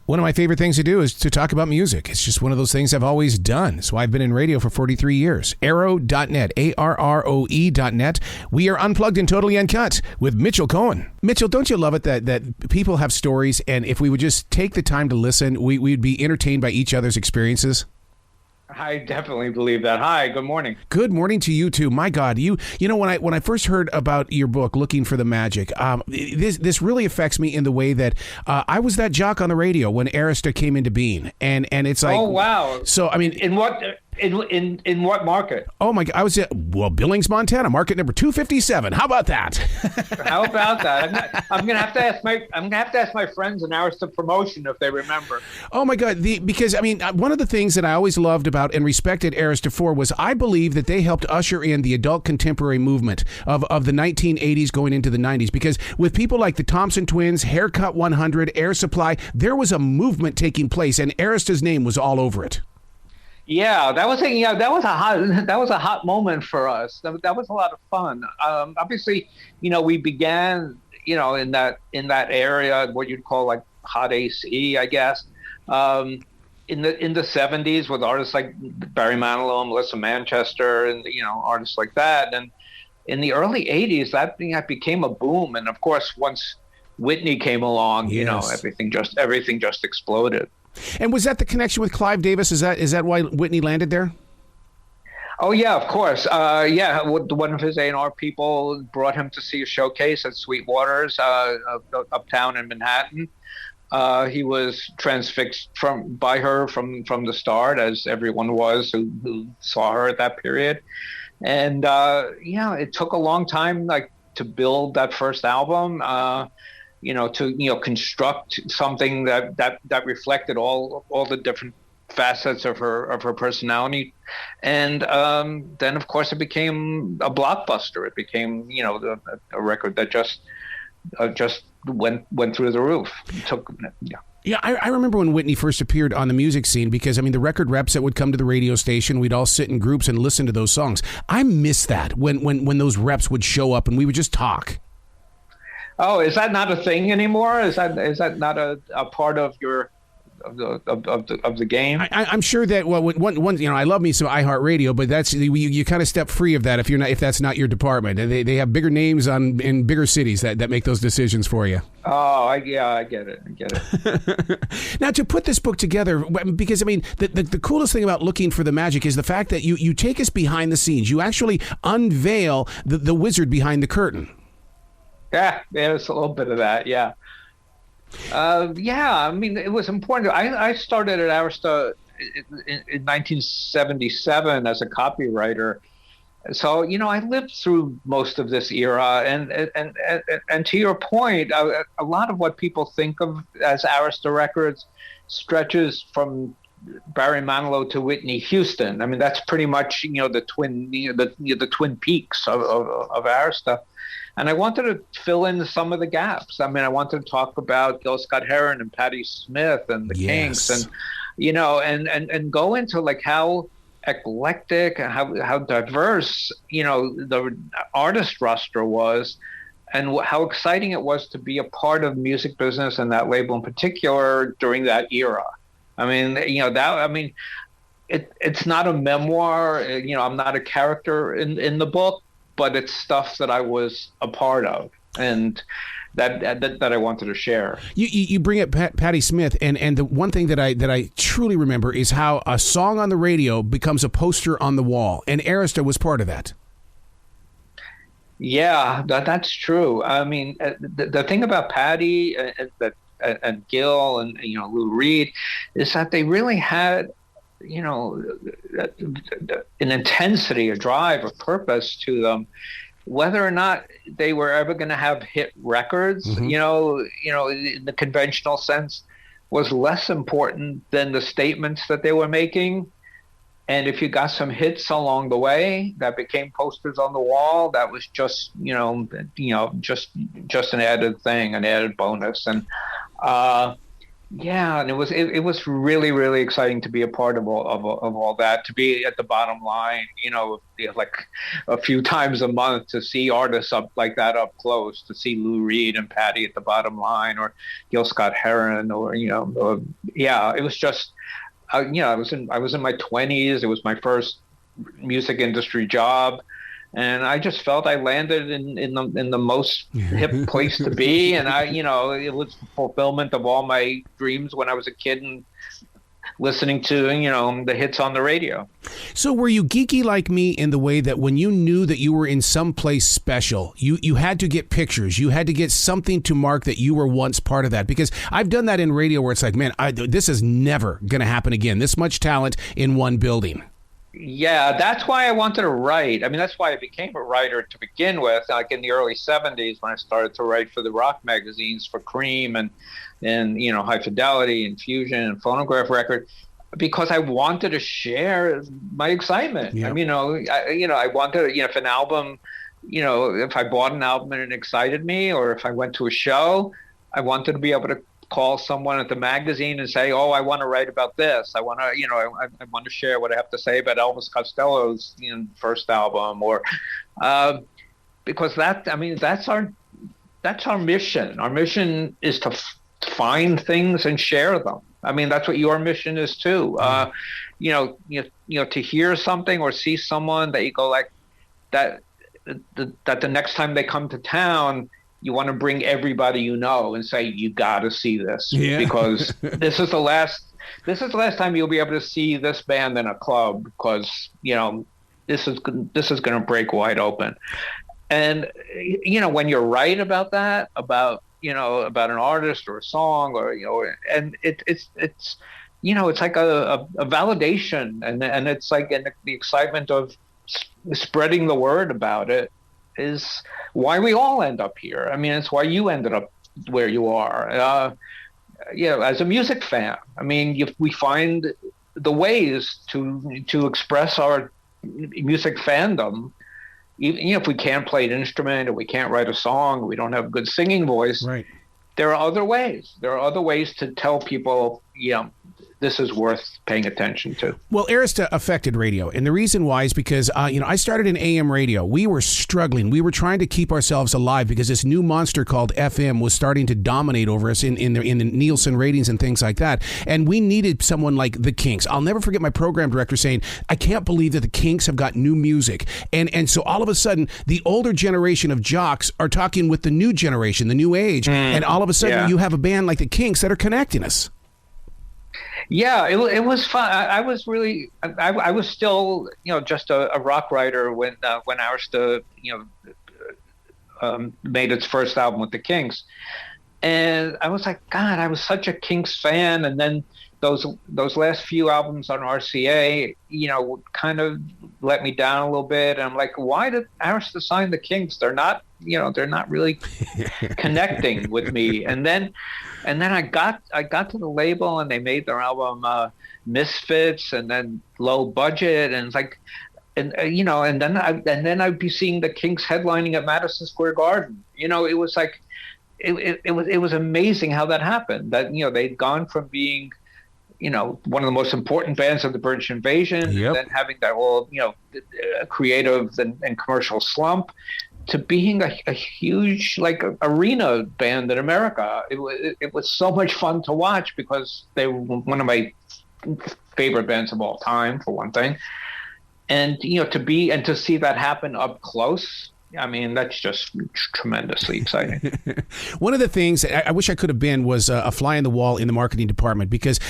One of my favorite things to do is to talk about music. It's just one of those things I've always done. So I've been in radio for 43 years. Arrow.net, ARROE.net. We are unplugged and totally uncut with Mitchell Cohen. Mitchell, don't you love it that people have stories, and if we would just take the time to listen, we'd be entertained by each other's experiences? I definitely believe that. Hi, good morning. Good morning to you too. My God, you know when I first heard about your book, Looking for the Magic, this really affects me in the way that I was that jock on the radio when Arista came into being, and it's like, oh wow. So I mean, in what market? Oh my God, I was at Billings, Montana, market number 257. How about that? How about that? I'm gonna have to ask my friends in Arista Promotion if they remember. Oh my God, because I mean, one of the things that I always loved about and respected Arista for was I believe that they helped usher in the adult contemporary movement of the 1980s going into the 90s, because with people like the Thompson Twins, Haircut 100, Air Supply, there was a movement taking place, and Arista's name was all over it. Yeah, that was a hot moment for us. That was a lot of fun. Obviously, we began, in that area, what you'd call like hot AC, I guess. In the 70s with artists like Barry Manilow and Melissa Manchester, and artists like that. And in the early 80s, that became a boom. And of course, once Whitney came along, yes, everything just exploded. And was that the connection with Clive Davis? Is that why Whitney landed there? Oh yeah, of course. One of his A&R people brought him to see a showcase at Sweetwater's uptown in Manhattan. He was transfixed by her from the start, as everyone was who saw her at that period. And it took a long time to build that first album. To construct something that reflected all the different facets of her personality, and then of course it became a blockbuster. It became a record that just went through the roof. Yeah, I remember when Whitney first appeared on the music scene, because, I mean, the record reps that would come to the radio station, we'd all sit in groups and listen to those songs. I miss that when those reps would show up and we would just talk. Oh, is that not a thing anymore? Is that not a part of your of the game? I'm sure that one I love me some iHeartRadio, but that's you kind of step free of that if that's not your department. And they have bigger names in bigger cities that make those decisions for you. Oh, I get it. Now, to put this book together, because I mean the coolest thing about Looking for the Magic is the fact that you take us behind the scenes. You actually unveil the wizard behind the curtain. Yeah, there's a little bit of that, yeah. I mean, it was important. I started at Arista in 1977 as a copywriter. So, I lived through most of this era. And to your point, a lot of what people think of as Arista Records stretches from Barry Manilow to Whitney Houston. I mean, that's pretty much, the twin peaks of Arista. And I wanted to fill in some of the gaps. I mean, I wanted to talk about Gil Scott-Heron and Patti Smith and the Kinks, and and go into how eclectic, how diverse the artist roster was, and how exciting it was to be a part of the music business and that label in particular during that era. I mean, it's not a memoir. I'm not a character in the book, but it's stuff that I was a part of, and that I wanted to share. You bring up Patti Smith, and the one thing that I truly remember is how a song on the radio becomes a poster on the wall, and Arista was part of that. Yeah, that's true. I mean, the thing about Patti and Gil and Lou Reed is that they really had an intensity, a drive, a purpose to them. Whether or not they were ever going to have hit records, in the conventional sense, was less important than the statements that they were making. And if you got some hits along the way that became posters on the wall, that was just just an added thing, an added bonus. And Yeah, and it was really really exciting to be a part of all that, to be at the bottom line, like a few times a month, to see artists up like that up close, to see Lou Reed and Patti at the bottom line, or Gil Scott Heron, yeah, it was just I was in my 20s. It was my first music industry job, and I just felt I landed in the most hip place to be, and it was the fulfillment of all my dreams when I was a kid and listening to the hits on the radio. So were you geeky like me in the way that when you knew that you were in some place special, you had to get pictures, you had to get something to mark that you were once part of that? Because I've done that in radio where it's like, man, this is never going to happen again. This much talent in one building. Yeah, that's why I wanted to write. I mean, that's why I became a writer to begin with, like in the early 70s when I started to write for the rock magazines, for Cream and High Fidelity and Fusion and Phonograph Record, because I wanted to share my excitement. Yep. I mean, I wanted, if an album, if I bought an album and it excited me, or if I went to a show, I wanted to be able to call someone at the magazine and say, "Oh, I want to write about this. I want to, I want to share what I have to say about Elvis Costello's first album," or because that's our mission. Our mission is to find things and share them. I mean, that's what your mission is too. To hear something or see someone that you go like that the next time they come to town, you want to bring everybody and say, you got to see this, because this is the last time you'll be able to see this band in a club, because this is going to break wide open. And when you're right about that, about an artist or a song, or and it's like a validation, and it's like, and the excitement of spreading the word about it is why we all end up here. I mean, it's why you ended up where you are. As a music fan, I mean, we find the ways to express our music fandom. Even if we can't play an instrument, or we can't write a song, or we don't have a good singing voice, right? There are other ways. There are other ways to tell people, this is worth paying attention to. Well, Arista affected radio, and the reason why is because I started in AM radio. We were struggling. We were trying to keep ourselves alive because this new monster called FM was starting to dominate over us in the Nielsen ratings and things like that. And we needed someone like the Kinks. I'll never forget my program director saying, "I can't believe that the Kinks have got new music." And so all of a sudden, the older generation of jocks are talking with the new generation, the new age, and all of a sudden you have a band like the Kinks that are connecting us. Yeah, it was fun. I was really, I was still, just a rock writer when Arista, made its first album with the Kinks, and I was like, God, I was such a Kinks fan, and then those last few albums on RCA, kind of let me down a little bit, and I'm like, why did Arista sign the Kinks? They're not really connecting with me, and then I got to the label, and they made their album Misfits, and then Low Budget, and it's like, and then I'd be seeing the Kinks headlining at Madison Square Garden. It was like, it was amazing how that happened. That they'd gone from being one of the most important bands of the British Invasion, and then having that whole creative and commercial slump, to being a huge arena band in America. It was so much fun to watch, because they were one of my favorite bands of all time, for one thing. And to see that happen up close, I mean, that's just tremendously exciting. One of the things I wish I could have been was a fly on the wall in the marketing department, because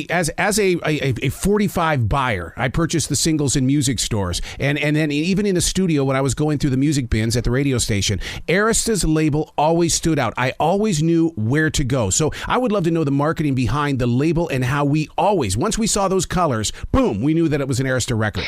as a 45 buyer, I purchased the singles in music stores, and then even in the studio when I was going through the music bins at the radio station, Arista's label always stood out. I always knew where to go. So I would love to know the marketing behind the label, and how we always, once we saw those colors, boom, we knew that it was an Arista record.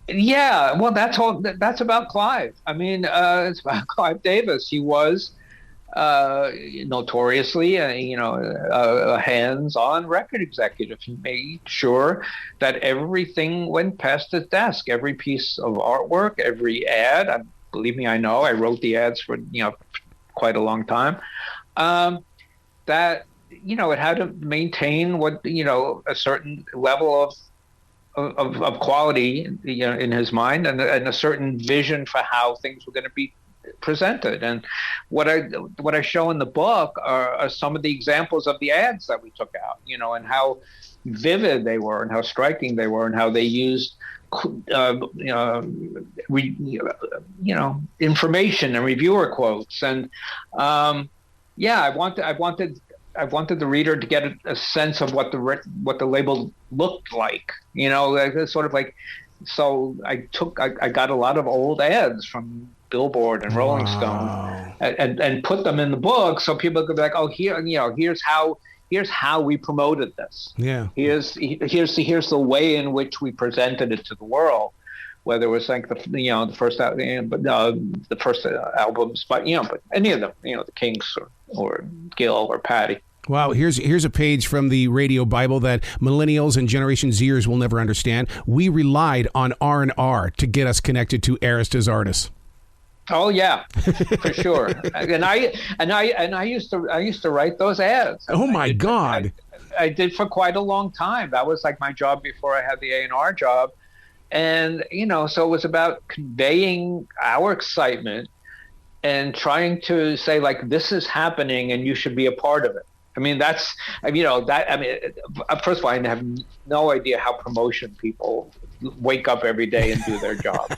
Yeah, well, that's about Clive. I mean, it's about Clive Davis. He was notoriously, a hands-on record executive. He made sure that everything went past his desk. Every piece of artwork, every ad. Believe me, I know. I wrote the ads for quite a long time. That it had to maintain a certain level of quality, in his mind, and a certain vision for how things were going to be presented. And what I show in the book are some of the examples of the ads that we took out, and how vivid they were, and how striking they were, and how they used information and reviewer quotes. And I wanted the reader to get a sense of what the label looked like, sort of like. So I got a lot of old ads from Billboard and Rolling Stone, and put them in the book so people could be like, oh, here's how we promoted this. Yeah. Here's the way in which we presented it to the world. Whether it was like the first albums, but any of them, the Kinks or Gil or Patti. Wow, here's a page from the radio Bible that millennials and Generation Zers will never understand. We relied on R&R to get us connected to Arista's artists. Oh yeah, for sure. And I used to write those ads. Oh my God. I did for quite a long time. That was like my job before I had the A&R job. And, so it was about conveying our excitement and trying to say, like, this is happening and you should be a part of it. I mean, first of all, I have no idea how promotion people wake up every day and do their job.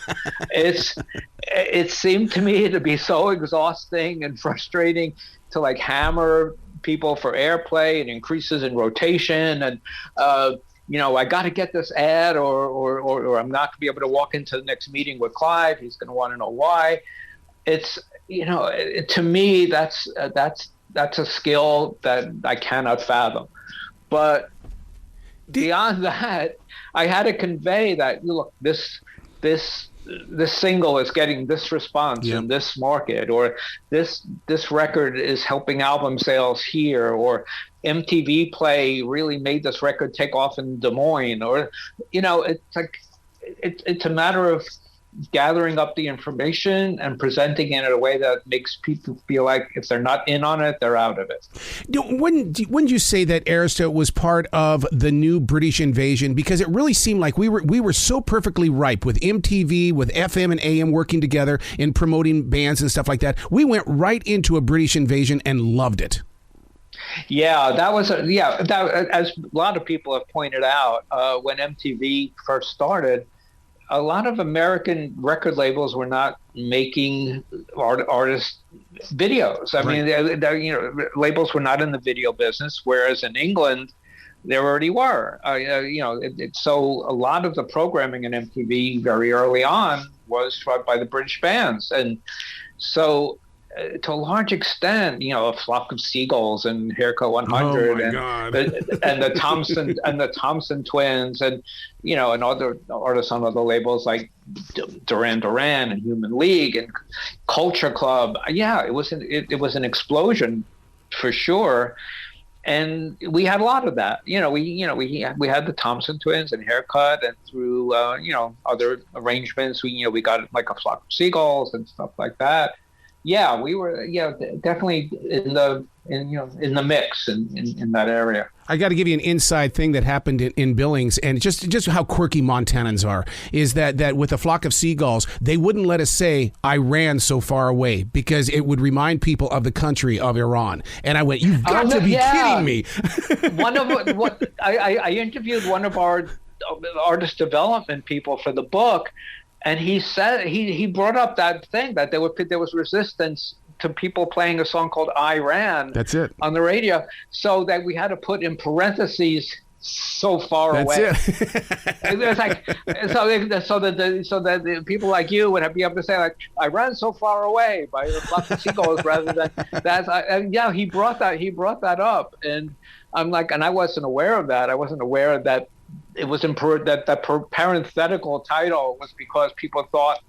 It seemed to me to be so exhausting and frustrating to like hammer people for airplay and increases in rotation. And, I got to get this ad or I'm not going to be able to walk into the next meeting with Clive. He's going to want to know why. It's, to me, that's a skill that I cannot fathom. But beyond that, I had to convey that, look, this single is getting this response in this market, or this record is helping album sales here, or MTV Play really made this record take off in Des Moines, or it's like it's a matter of gathering up the information and presenting it in a way that makes people feel like if they're not in on it, they're out of it. Wouldn't you say that Arista was part of the new British invasion? Because it really seemed like we were so perfectly ripe with MTV, with FM and AM working together in promoting bands and stuff like that. We went right into a British invasion and loved it. Yeah, as a lot of people have pointed out, when MTV first started, a lot of American record labels were not making artist videos. I mean, labels were not in the video business, whereas in England, there already were. So a lot of the programming in MTV very early on was by the British bands. And so to a large extent, A Flock of Seagulls and Haircut 100 and the Thompson Twins and other artists on other labels like Duran Duran and Human League and Culture Club. Yeah, it was an explosion for sure. And we had a lot of that. We had the Thompson Twins and Haircut, and through other arrangements, we got like A Flock of Seagulls and stuff like that. Yeah, we were definitely in the mix in that area. I got to give you an inside thing that happened in Billings, and just how quirky Montanans are, is that with A Flock of Seagulls, they wouldn't let us say, I ran so far away, because it would remind people of the country of Iran. And I went, you've got to be kidding me. I interviewed one of our artist development people for the book, and he said he brought up that thing that there was resistance to people playing a song called I Ran. That's it. On the radio, so that we had to put in parentheses so far away. That's it. It's like so that the people like you would be able to say like I ran so far away by the Flock of Seagulls rather than that. He brought that up, and I'm like, and I wasn't aware of that. I wasn't aware that it was that parenthetical title was because people thought,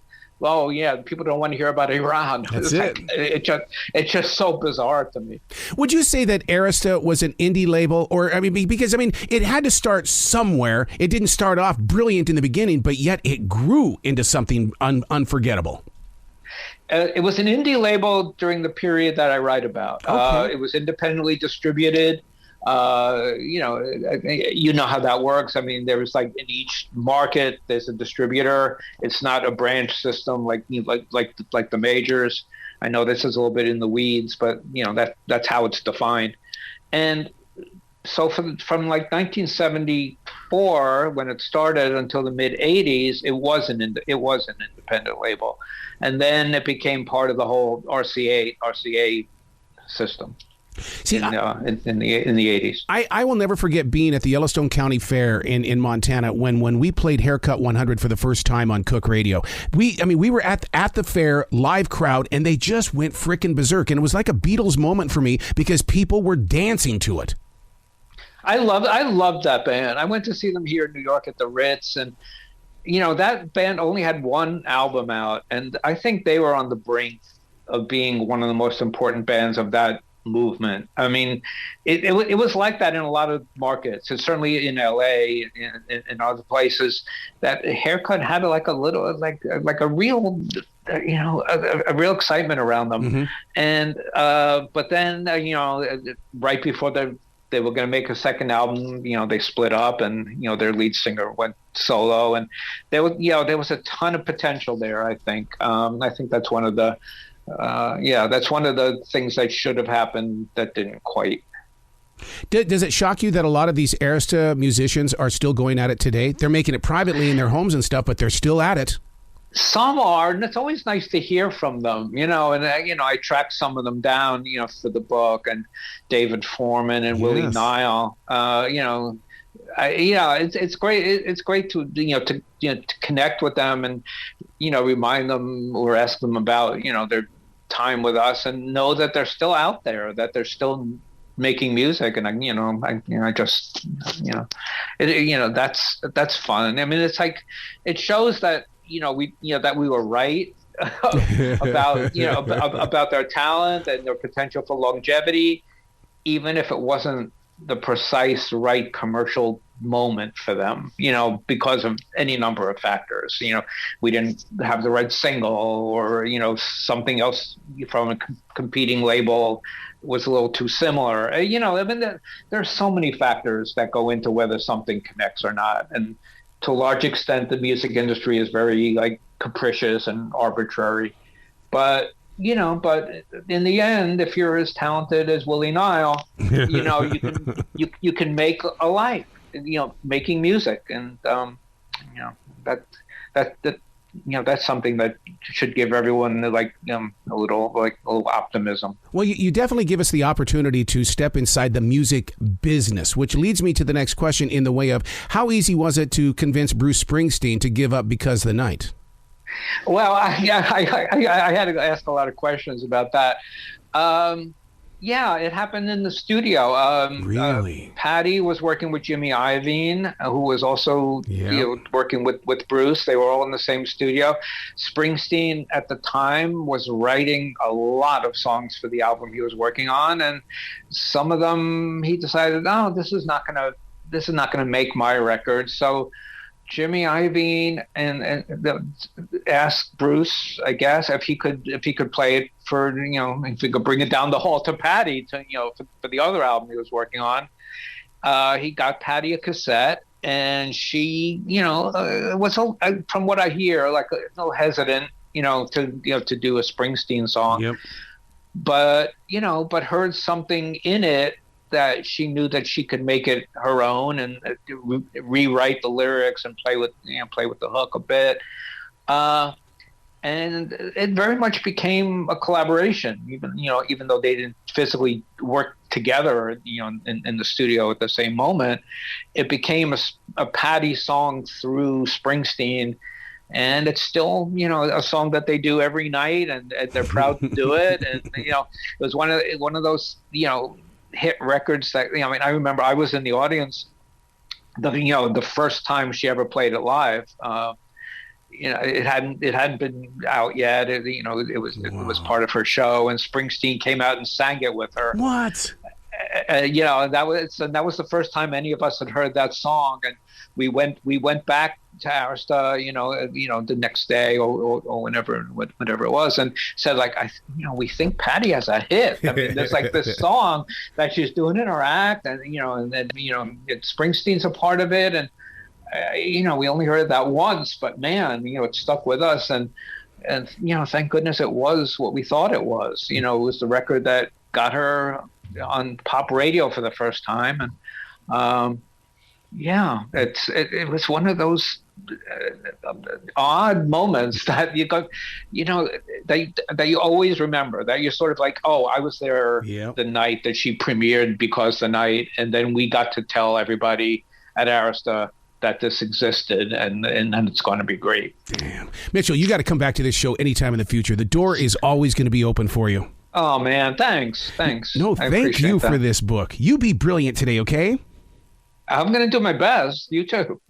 oh yeah, people don't want to hear about Iran. That's it. It's just so bizarre to me. Would you say that Arista was an indie label, because it had to start somewhere. It didn't start off brilliant in the beginning, but yet it grew into something unforgettable. It was an indie label during the period that I write about. Okay. It was independently distributed. You know how that works. I mean, there was like in each market, there's a distributor. It's not a branch system like the majors. I know this is a little bit in the weeds, but that's how it's defined. And so from like 1974 when it started until the mid 80s, it was an independent label, and then it became part of the whole RCA system. See, in the 80s. I will never forget being at the Yellowstone County Fair in Montana when we played Haircut 100 for the first time on Cook Radio. We were at the fair, live crowd, and they just went frickin' berserk, and it was like a Beatles moment for me because people were dancing to it. I loved that band. I went to see them here in New York at the Ritz, and that band only had one album out, and I think they were on the brink of being one of the most important bands of that movement. I mean, it was like that in a lot of markets, and certainly in LA and other places. That Haircut had like a little like a real a real excitement around them. Mm-hmm. And but then right before they were going to make a second album, they split up, and their lead singer went solo, and there was a ton of potential there. I think that's one of the that's one of the things that should have happened that didn't quite. Does it shock you that a lot of these Arista musicians are still going at it today? They're making it privately in their homes and stuff, but they're still at it. Some are, and it's always nice to hear from them, and I tracked some of them down, for the book, and David Foreman and Willie Nile. It's great. It's great to to connect with them and remind them or ask them about their time with us, and know that they're still out there, that they're still making music, and that's fun. I mean, it's like it shows that that we were right about their talent and their potential for longevity, even if it wasn't the precise right commercial moment for them, because of any number of factors. We didn't have the right single, or something else from a competing label was a little too similar. I mean, there's so many factors that go into whether something connects or not, and to a large extent, the music industry is very capricious and arbitrary. But but in the end, if you're as talented as Willie Nile, you can make a life, making music, and that's something that should give everyone a little optimism. Well, you definitely give us the opportunity to step inside the music business, which leads me to the next question in the way of how easy was it to convince Bruce Springsteen to give up Because the Night? Well, I had to ask a lot of questions about that. It happened in the studio. Really? Patti was working with Jimmy Iovine, who was also working with Bruce. They were all in the same studio. Springsteen at the time was writing a lot of songs for the album he was working on, and some of them he decided, no, this is not gonna make my record. So Jimmy Iovine and asked Bruce, I guess, if he could play it for if he could bring it down the hall to Patti to for the other album he was working on. He got Patti a cassette, and she was from what I hear like a little hesitant to do a Springsteen song. Yep. But heard something in it that she knew that she could make it her own and rewrite the lyrics and play with the hook a bit. And it very much became a collaboration, even though they didn't physically work together, in the studio at the same moment. It became a Patti song through Springsteen, and it's still, a song that they do every night, and they're proud to do it. And it was one of those, hit records that I remember I was in the audience the first time she ever played it live. It hadn't been out yet. It was part of her show, and Springsteen came out and sang it with her. What? that was the first time any of us had heard that song, and we went back to Arista, the next day or whenever it was, and said like, we think Patti has a hit. I mean, there's like this song that she's doing in her act, and Springsteen's a part of it, and we only heard that once, but man, it stuck with us, and thank goodness it was what we thought it was. It was the record that got her on pop radio for the first time, and it was one of those odd moments that that you always remember, that you're sort of like, oh, I was there the night that she premiered, because the night, and then we got to tell everybody at Arista that this existed, and it's going to be great. Damn. Mitchell, you got to come back to this show anytime in the future. The door is always going to be open for you. Oh man, thanks. No, thank you for this book. You be brilliant today, okay? I'm going to do my best. You too.